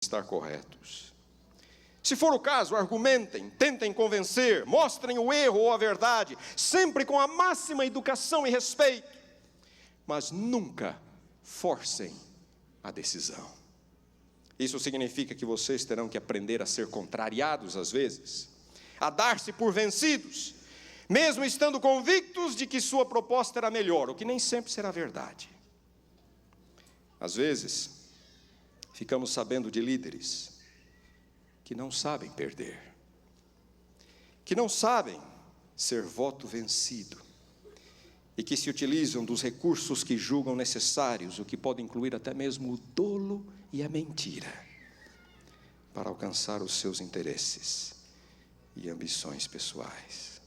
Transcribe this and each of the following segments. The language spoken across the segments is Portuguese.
estar corretos. Se for o caso, argumentem, tentem convencer, mostrem o erro ou a verdade, sempre com a máxima educação e respeito, mas nunca forcem a decisão. Isso significa que vocês terão que aprender a ser contrariados às vezes, a dar-se por vencidos, mesmo estando convictos de que sua proposta era melhor, o que nem sempre será verdade. Às vezes, ficamos sabendo de líderes que não sabem perder, que não sabem ser voto vencido e que se utilizam dos recursos que julgam necessários, o que pode incluir até mesmo o dolo e a mentira, para alcançar os seus interesses e ambições pessoais.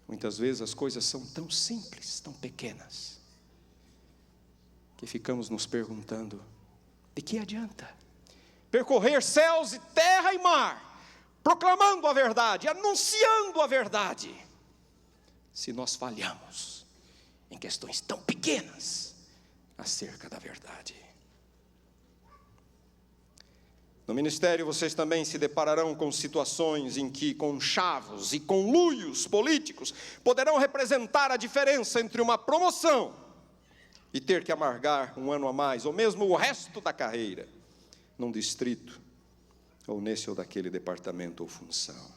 Muitas vezes as coisas são tão simples, tão pequenas, que ficamos nos perguntando: de que adianta percorrer céus e terra e mar, proclamando a verdade, anunciando a verdade, se nós falhamos em questões tão pequenas acerca da verdade? No ministério vocês também se depararão com situações em que conchavos e conluios políticos poderão representar a diferença entre uma promoção e ter que amargar um ano a mais, ou mesmo o resto da carreira, num distrito, ou nesse ou daquele departamento ou função.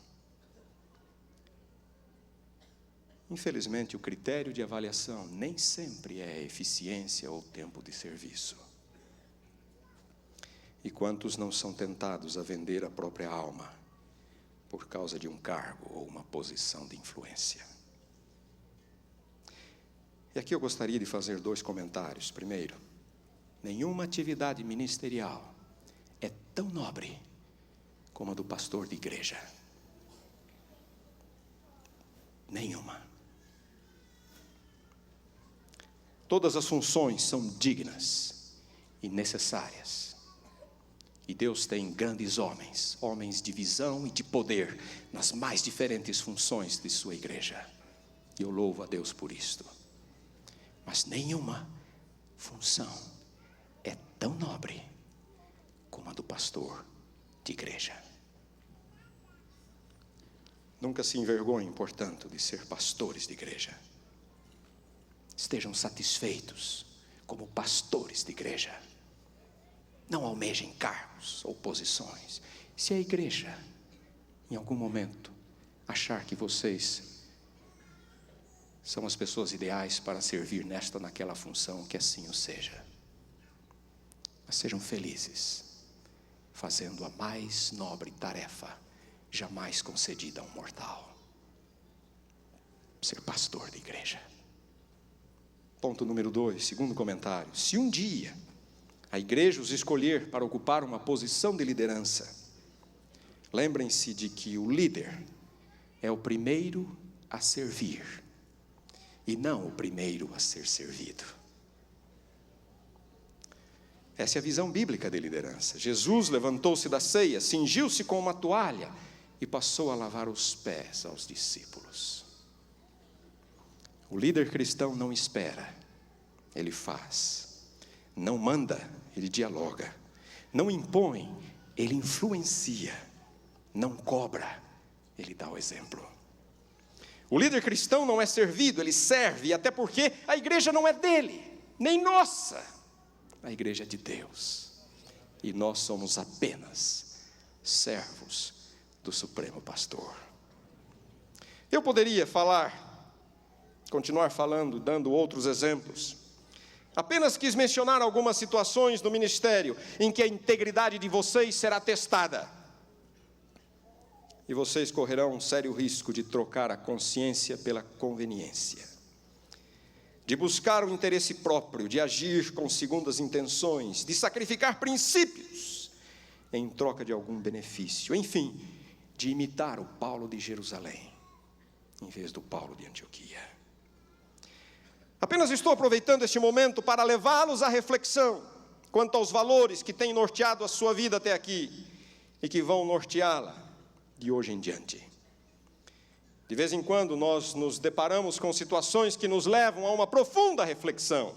Infelizmente, o critério de avaliação nem sempre é eficiência ou tempo de serviço. E quantos não são tentados a vender a própria alma por causa de um cargo ou uma posição de influência? E aqui eu gostaria de fazer 2 comentários. Primeiro, nenhuma atividade ministerial é tão nobre como a do pastor de igreja. Nenhuma. Todas as funções são dignas e necessárias. E Deus tem grandes homens, homens de visão e de poder, nas mais diferentes funções de sua igreja. E eu louvo a Deus por isto. Mas nenhuma função é tão nobre como a do pastor de igreja. Nunca se envergonhem, portanto, de ser pastores de igreja. Estejam satisfeitos como pastores de igreja. Não almejem cargos ou posições. Se a igreja, em algum momento, achar que vocês são as pessoas ideais para servir nesta ou naquela função, que assim o seja. Mas sejam felizes, fazendo a mais nobre tarefa jamais concedida a um mortal: ser pastor de igreja. Ponto número 2, segundo comentário: se um dia a igreja os escolher para ocupar uma posição de liderança, lembrem-se de que o líder é o primeiro a servir e não o primeiro a ser servido. Essa é a visão bíblica de liderança. Jesus levantou-se da ceia, cingiu-se com uma toalha e passou a lavar os pés aos discípulos. O líder cristão não espera, ele faz. Não manda, ele dialoga. Não impõe, ele influencia. Não cobra, ele dá o exemplo. O líder cristão não é servido, ele serve, até porque a igreja não é dele, nem nossa. A igreja é de Deus. E nós somos apenas servos do Supremo Pastor. Eu poderia continuar falando, dando outros exemplos. Apenas quis mencionar algumas situações no ministério em que a integridade de vocês será testada. E vocês correrão um sério risco de trocar a consciência pela conveniência, de buscar o interesse próprio, de agir com segundas intenções, de sacrificar princípios em troca de algum benefício, enfim, de imitar o Paulo de Jerusalém em vez do Paulo de Antioquia. Apenas estou aproveitando este momento para levá-los à reflexão quanto aos valores que têm norteado a sua vida até aqui e que vão norteá-la de hoje em diante. De vez em quando nós nos deparamos com situações que nos levam a uma profunda reflexão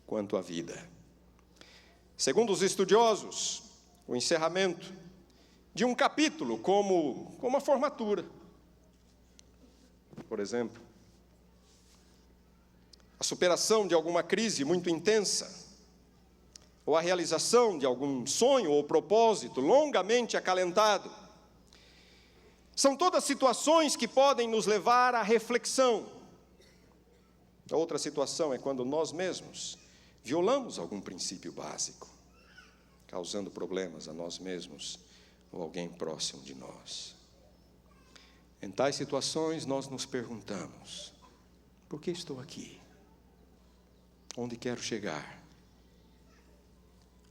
quanto à vida. Segundo os estudiosos, o encerramento de um capítulo como a formatura, por exemplo, a superação de alguma crise muito intensa, ou a realização de algum sonho ou propósito longamente acalentado, são todas situações que podem nos levar à reflexão. A outra situação é quando nós mesmos violamos algum princípio básico, causando problemas a nós mesmos ou alguém próximo de nós. Em tais situações, nós nos perguntamos: por que estou aqui? Onde quero chegar?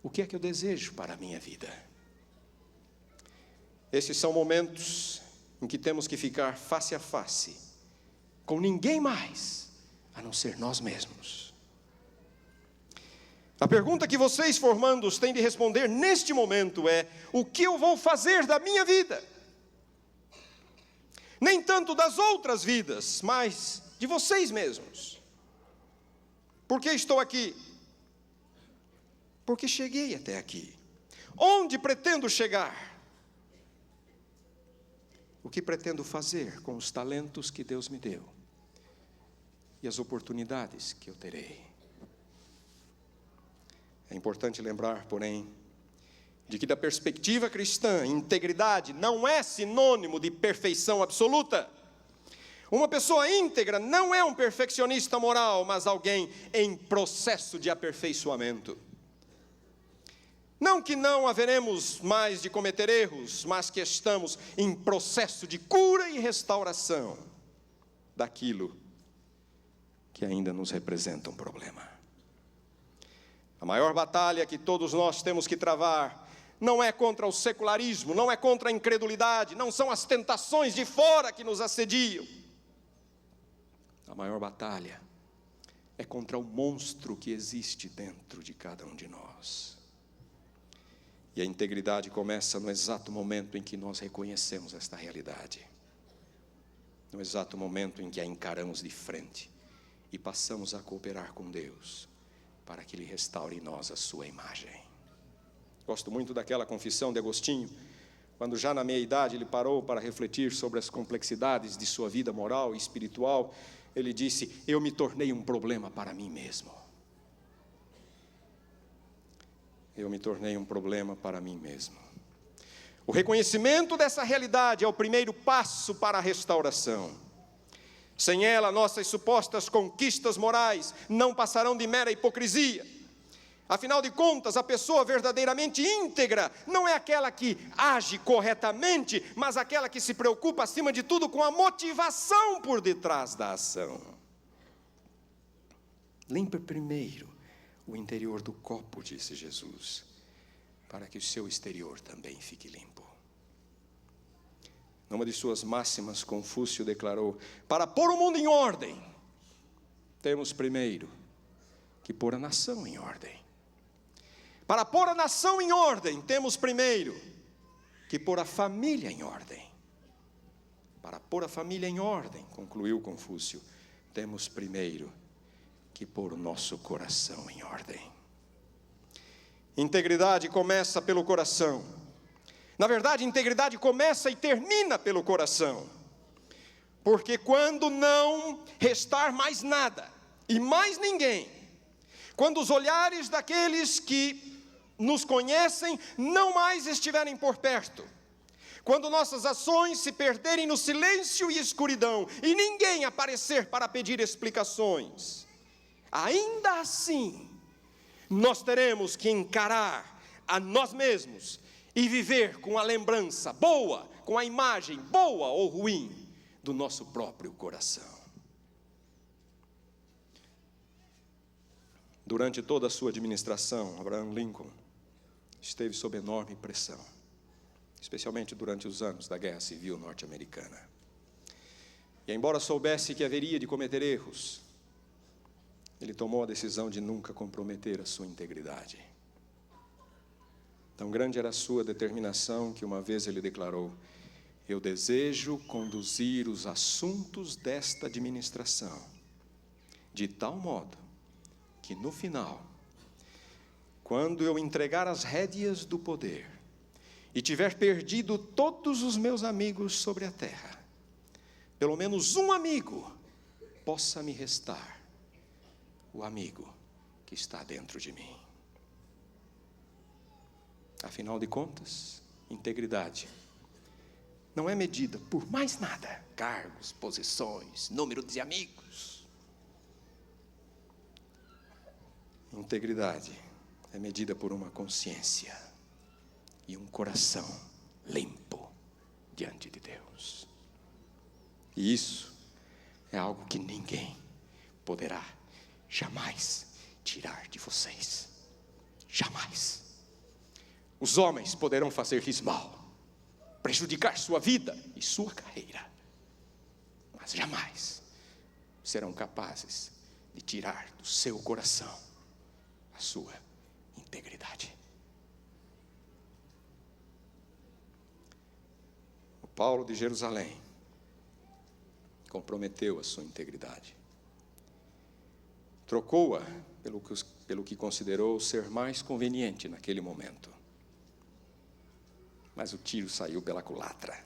O que é que eu desejo para a minha vida? Esses são momentos em que temos que ficar face a face com ninguém mais a não ser nós mesmos. A pergunta que vocês, formandos, têm de responder neste momento é: o que eu vou fazer da minha vida? Nem tanto das outras vidas, mas de vocês mesmos. Por que estou aqui? Porque cheguei até aqui. Onde pretendo chegar? O que pretendo fazer com os talentos que Deus me deu e as oportunidades que eu terei? É importante lembrar, porém, de que da perspectiva cristã, integridade não é sinônimo de perfeição absoluta. Uma pessoa íntegra não é um perfeccionista moral, mas alguém em processo de aperfeiçoamento. Não que não haveremos mais de cometer erros, mas que estamos em processo de cura e restauração daquilo que ainda nos representa um problema. A maior batalha que todos nós temos que travar não é contra o secularismo, não é contra a incredulidade, não são as tentações de fora que nos assediam. A maior batalha é contra o monstro que existe dentro de cada um de nós. E a integridade começa no exato momento em que nós reconhecemos esta realidade. No exato momento em que a encaramos de frente e passamos a cooperar com Deus para que Ele restaure em nós a sua imagem. Gosto muito daquela confissão de Agostinho, quando já na meia-idade ele parou para refletir sobre as complexidades de sua vida moral e espiritual. Ele disse: eu me tornei um problema para mim mesmo. Eu me tornei um problema para mim mesmo. O reconhecimento dessa realidade é o primeiro passo para a restauração. Sem ela, nossas supostas conquistas morais não passarão de mera hipocrisia. Afinal de contas, a pessoa verdadeiramente íntegra não é aquela que age corretamente, mas aquela que se preocupa acima de tudo com a motivação por detrás da ação. Limpe primeiro o interior do copo, disse Jesus, para que o seu exterior também fique limpo. Numa de suas máximas, Confúcio declarou: para pôr o mundo em ordem, temos primeiro que pôr a nação em ordem. Para pôr a nação em ordem, temos primeiro que pôr a família em ordem. Para pôr a família em ordem, concluiu Confúcio, temos primeiro que pôr o nosso coração em ordem. Integridade começa pelo coração. Na verdade, integridade começa e termina pelo coração. Porque quando não restar mais nada e mais ninguém, quando os olhares daqueles que nos conhecem não mais estiverem por perto, quando nossas ações se perderem no silêncio e escuridão e ninguém aparecer para pedir explicações, ainda assim, nós teremos que encarar a nós mesmos e viver com a lembrança boa, com a imagem boa ou ruim do nosso próprio coração. Durante toda a sua administração, Abraham Lincoln esteve sob enorme pressão, especialmente durante os anos da Guerra Civil Norte-Americana. E embora soubesse que haveria de cometer erros, ele tomou a decisão de nunca comprometer a sua integridade. Tão grande era a sua determinação que uma vez ele declarou: eu desejo conduzir os assuntos desta administração de tal modo que no final, quando eu entregar as rédeas do poder e tiver perdido todos os meus amigos sobre a terra, pelo menos um amigo possa me restar, o amigo que está dentro de mim. Afinal de contas, integridade não é medida por mais nada, cargos, posições, número de amigos. Integridade é medida por uma consciência e um coração limpo diante de Deus. E isso é algo que ninguém poderá jamais tirar de vocês. Jamais. Os homens poderão fazer-lhes mal, prejudicar sua vida e sua carreira, mas jamais serão capazes de tirar do seu coração a sua integridade. O Paulo de Jerusalém comprometeu a sua integridade. Trocou-a pelo que considerou ser mais conveniente naquele momento. Mas o tiro saiu pela culatra.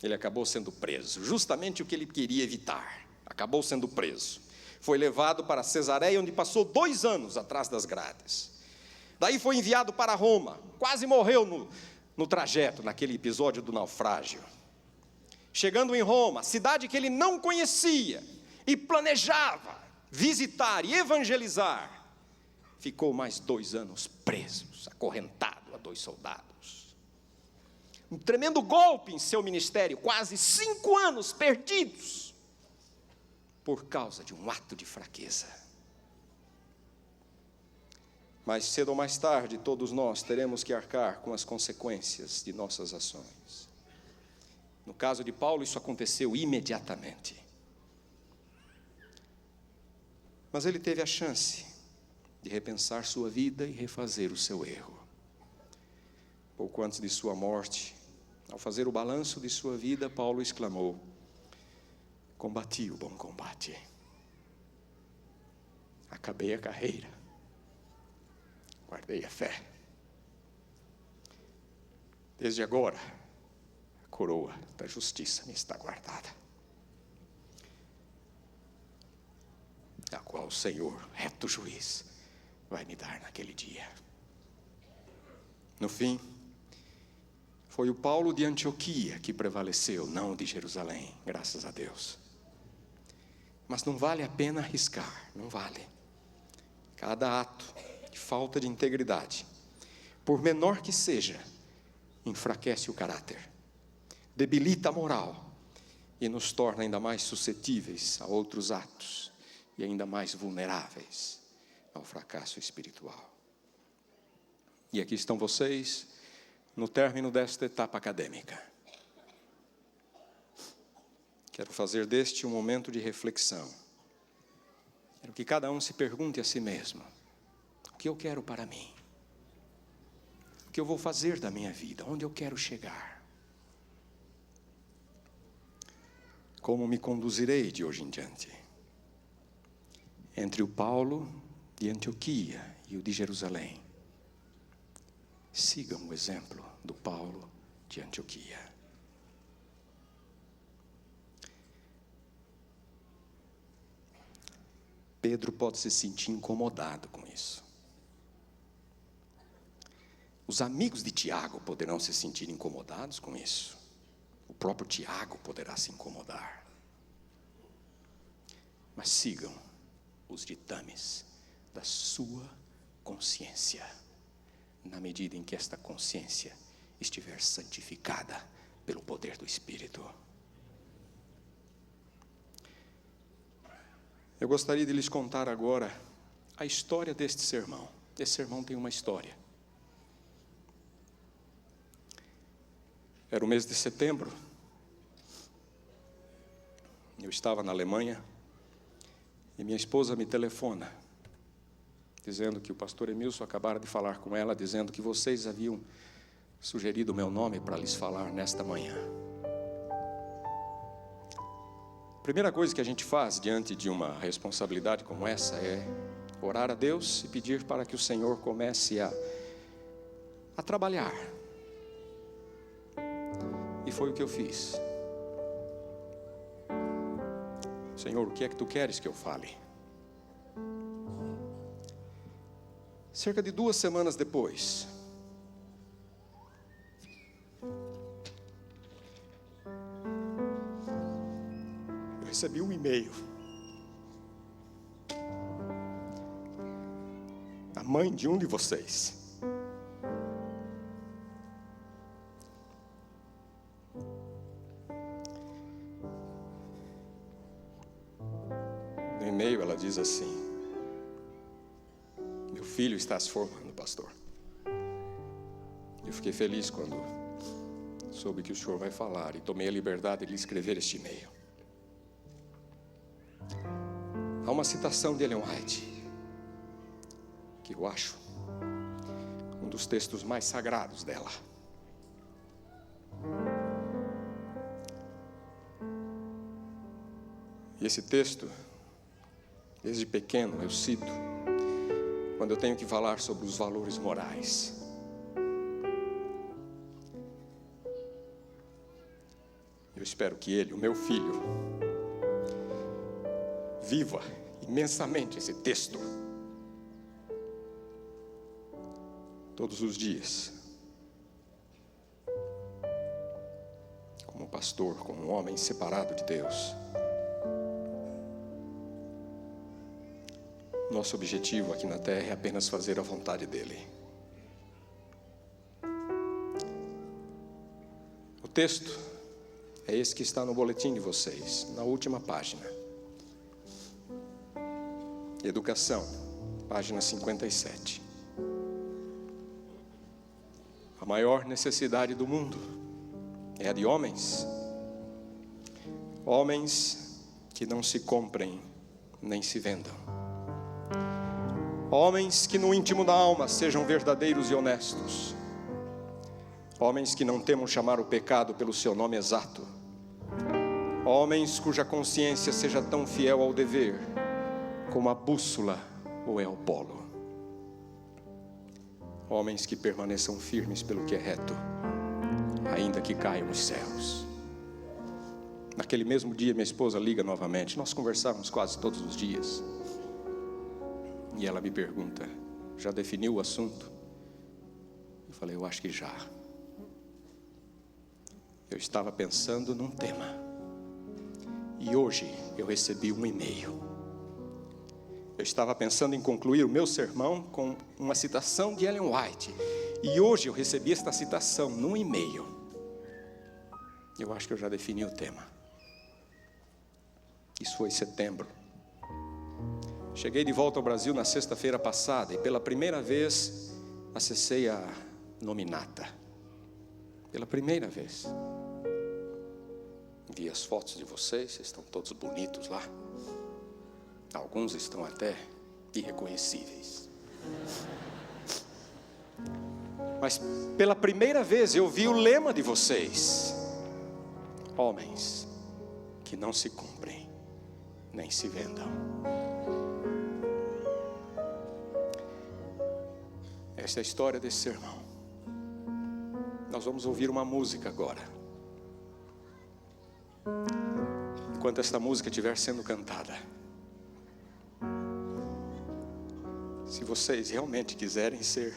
Ele acabou sendo preso, justamente o que ele queria evitar. Acabou sendo preso. Foi levado para Cesareia, onde passou 2 anos atrás das grades. Daí foi enviado para Roma. Quase morreu no trajeto, naquele episódio do naufrágio. Chegando em Roma, cidade que ele não conhecia e planejava visitar e evangelizar, ficou mais 2 anos presos, acorrentado a 2 soldados. Um tremendo golpe em seu ministério, quase 5 anos perdidos, por causa de um ato de fraqueza. Mais cedo ou mais tarde, todos nós teremos que arcar com as consequências de nossas ações. No caso de Paulo, isso aconteceu imediatamente. Mas ele teve a chance de repensar sua vida e refazer o seu erro. Pouco antes de sua morte, ao fazer o balanço de sua vida, Paulo exclamou: combati o bom combate, acabei a carreira, guardei a fé. Desde agora, a coroa da justiça me está guardada, a qual o Senhor, reto juiz, vai me dar naquele dia. No fim, foi o Paulo de Antioquia que prevaleceu, não o de Jerusalém, graças a Deus. Mas não vale a pena arriscar, não vale. Cada ato de falta de integridade, por menor que seja, enfraquece o caráter, debilita a moral e nos torna ainda mais suscetíveis a outros atos e ainda mais vulneráveis ao fracasso espiritual. E aqui estão vocês, no término desta etapa acadêmica. Quero fazer deste um momento de reflexão. Quero que cada um se pergunte a si mesmo: o que eu quero para mim? O que eu vou fazer da minha vida? Onde eu quero chegar? Como me conduzirei de hoje em diante? Entre o Paulo de Antioquia e o de Jerusalém, sigam o exemplo do Paulo de Antioquia. Pedro pode se sentir incomodado com isso. Os amigos de Tiago poderão se sentir incomodados com isso. O próprio Tiago poderá se incomodar. Mas sigam os ditames da sua consciência, na medida em que esta consciência estiver santificada pelo poder do Espírito. Eu gostaria de lhes contar agora a história deste sermão. Esse sermão tem uma história. Era o mês de setembro. Eu estava na Alemanha e minha esposa me telefona, dizendo que o pastor Emilson acabara de falar com ela, dizendo que vocês haviam sugerido o meu nome para lhes falar nesta manhã. A primeira coisa que a gente faz diante de uma responsabilidade como essa é orar a Deus e pedir para que o Senhor comece a trabalhar. E foi o que eu fiz. Senhor, o que é que tu queres que eu fale? Cerca de 2 semanas depois, eu recebi um e-mail. A mãe de um de vocês no e-mail ela diz assim: meu filho está se formando, pastor. Eu fiquei feliz quando soube que o senhor vai falar e tomei a liberdade de lhe escrever este e-mail. Há uma citação de Ellen White que eu acho um dos textos mais sagrados dela. E esse texto, desde pequeno, eu cito quando eu tenho que falar sobre os valores morais. Eu espero que ele, o meu filho, viva imensamente esse texto todos os dias, como pastor, como um homem separado de Deus. Nosso objetivo aqui na terra é apenas fazer a vontade dele. O texto é esse que está no boletim de vocês, na última página. Educação, página 57. A maior necessidade do mundo é a de homens. Homens que não se comprem nem se vendam. Homens que no íntimo da alma sejam verdadeiros e honestos. Homens que não temam chamar o pecado pelo seu nome exato. Homens cuja consciência seja tão fiel ao dever como a bússola ou é ao polo. Homens que permaneçam firmes pelo que é reto, ainda que caiam os céus. Naquele mesmo dia minha esposa liga novamente. Nós conversávamos quase todos os dias. E ela me pergunta: já definiu o assunto? Eu falei: eu acho que já. Eu estava pensando num tema. E hoje eu recebi um e-mail. Eu estava pensando em concluir o meu sermão com uma citação de Ellen White. E hoje eu recebi esta citação num e-mail. Eu acho que eu já defini o tema. Isso foi em setembro. Cheguei de volta ao Brasil na sexta-feira passada e pela primeira vez acessei a Nominata. Pela primeira vez. Vi as fotos de vocês estão todos bonitos lá. Alguns estão até irreconhecíveis. Mas pela primeira vez eu vi o lema de vocês: homens que não se comprem nem se vendam. Esta é a história desse sermão. Nós vamos ouvir uma música agora. Enquanto esta música estiver sendo cantada, se vocês realmente quiserem ser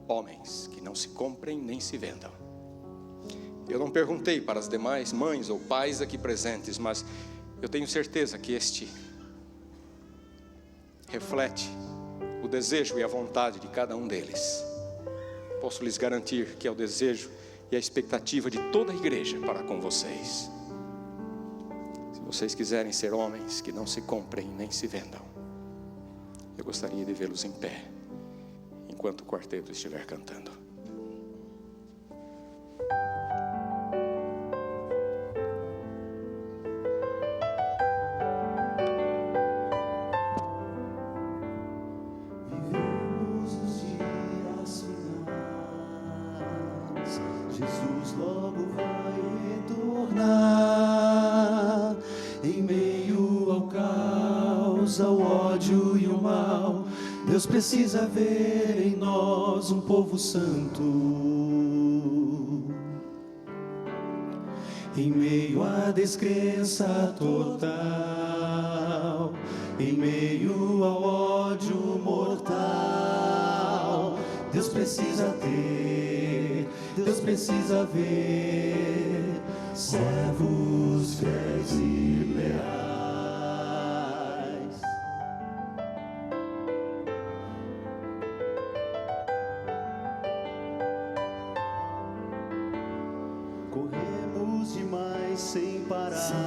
homens que não se comprem nem se vendam. Eu não perguntei para as demais mães ou pais aqui presentes, mas eu tenho certeza que este reflete o desejo e a vontade de cada um deles. Posso lhes garantir que é o desejo e a expectativa de toda a igreja para com vocês. Se vocês quiserem ser homens que não se comprem nem se vendam, eu gostaria de vê-los em pé enquanto o quarteto estiver cantando. Vivemos os dias finais, Jesus logo vai retornar. Em meio ao caos, ao ódio e o mal, Deus precisa ver em nós um povo santo. Em meio à descrença total, em meio ao ódio mortal, Deus precisa ter, Deus precisa ver servos fiéis e leais. Corremos demais sem parar,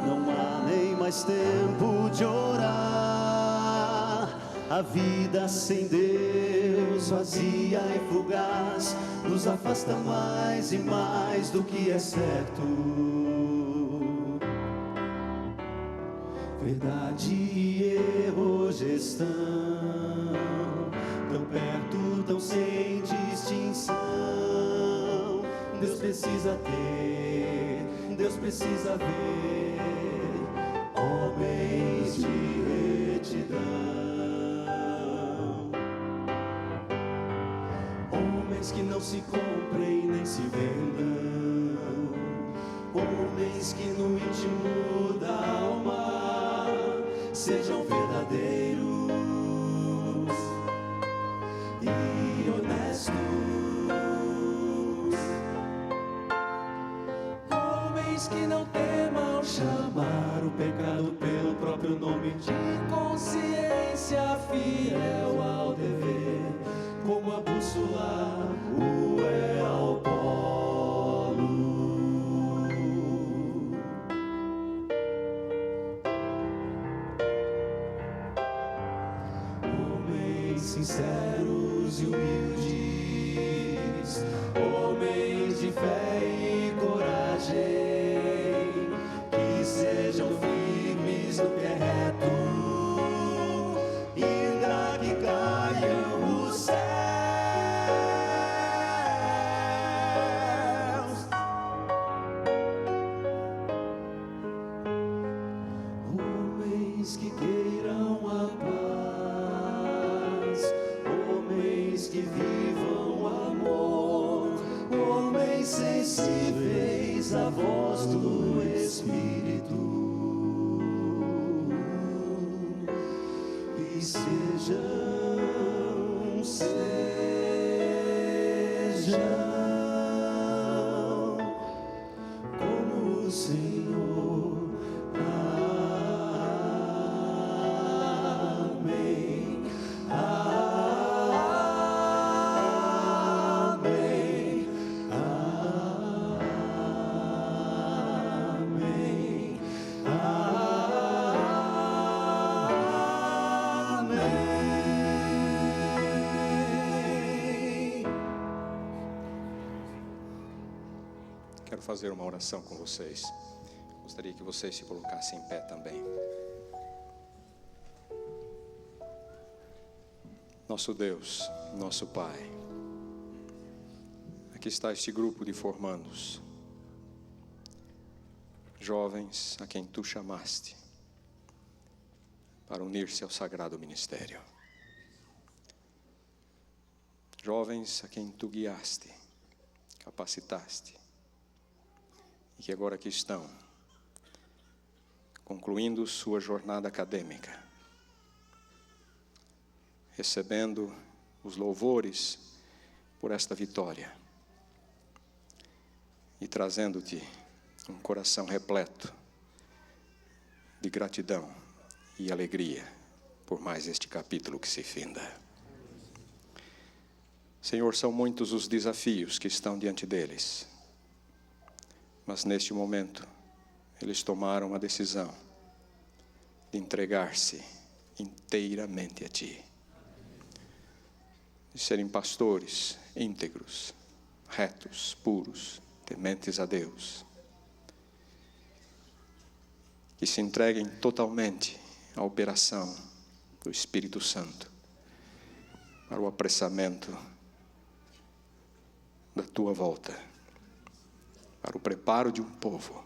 não há nem mais tempo de orar. A vida sem Deus, vazia e fugaz, nos afasta mais e mais do que é certo. Verdade e erro hoje estão tão perto, tão sem distinção. Deus precisa ter, Deus precisa ver homens de retidão, homens que não se comprem nem se vendam, homens que no íntimo da alma sejam verdadeiros e honestos. Que não temam chamar o pecado pelo próprio nome, de consciência fiel ao dever, como a bússola o é ao polo. Homens sinceros e humildes, homens de fé e coragem, sejam firmes no que é reto, ainda que caiam os céus. Homens que queiram a paz, homens que vivam o amor, homens sensíveis à voz do Espírito. E sejam como o Senhor. Amém. Amém. Amém. Quero fazer uma oração com vocês. Gostaria que vocês se colocassem em pé também. Nosso Deus, nosso Pai, aqui está este grupo de formandos, jovens a quem Tu chamaste para unir-se ao sagrado ministério, jovens a quem Tu guiaste, capacitaste, e que agora aqui estão, concluindo sua jornada acadêmica, recebendo os louvores por esta vitória e trazendo-Te um coração repleto de gratidão e alegria por mais este capítulo que se finda. Senhor, são muitos os desafios que estão diante deles, mas neste momento eles tomaram a decisão de entregar-se inteiramente a Ti, de serem pastores íntegros, retos, puros, tementes a Deus, que se entreguem totalmente à operação do Espírito Santo para o apressamento da Tua volta, para o preparo de um povo,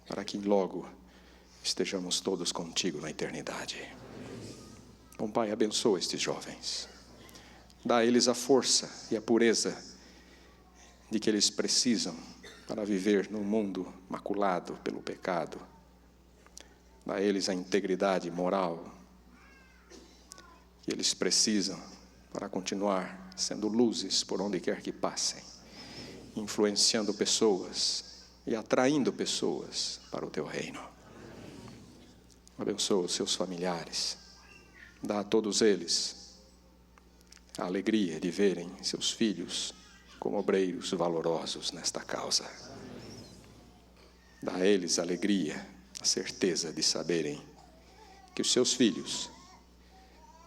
para que logo estejamos todos contigo na eternidade. Então, Pai, abençoa estes jovens. Dá a eles a força e a pureza de que eles precisam para viver num mundo maculado pelo pecado. Dá a eles a integridade moral que eles precisam para continuar sendo luzes por onde quer que passem, influenciando pessoas e atraindo pessoas para o Teu reino. Abençoa os seus familiares. Dá a todos eles a alegria de verem seus filhos como obreiros valorosos nesta causa. Dá a eles a alegria, a certeza de saberem que os seus filhos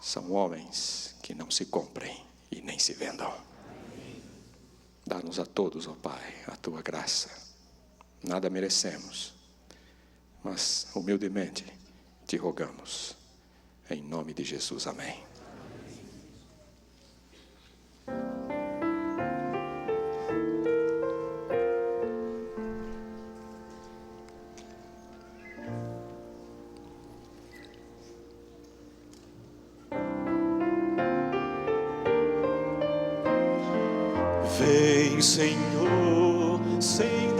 são homens que não se comprem e nem se vendam. Dá-nos a todos, ó Pai, a Tua graça. Nada merecemos, mas humildemente Te rogamos. Em nome de Jesus, amém. Vem, Senhor, Senhor.